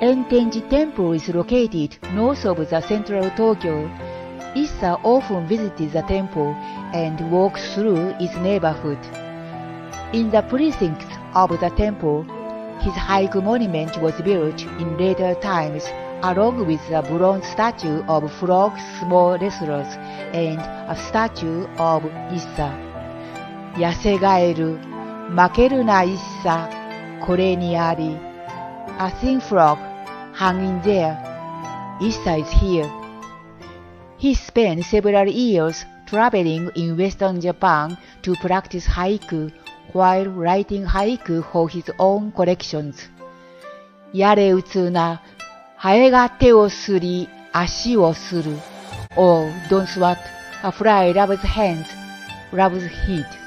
Entenji Temple is located north of the central Tokyo. Issa often visits the temple and walks through its neighborhood. In the precincts of the temple, his Haiku monument was built in later times, along with a bronze statue of frog small wrestlers and a statue of Issa. 痩せがえる、負けるなIssa、これにあり。A thin frog hanging there. Issa is here. He spent several years traveling in Western Japan to practice haiku while writing haiku for his own collections. やれうつな、ハエが手をすり、足をする。Oh, don't sweat, a fly loves hands, loves heat.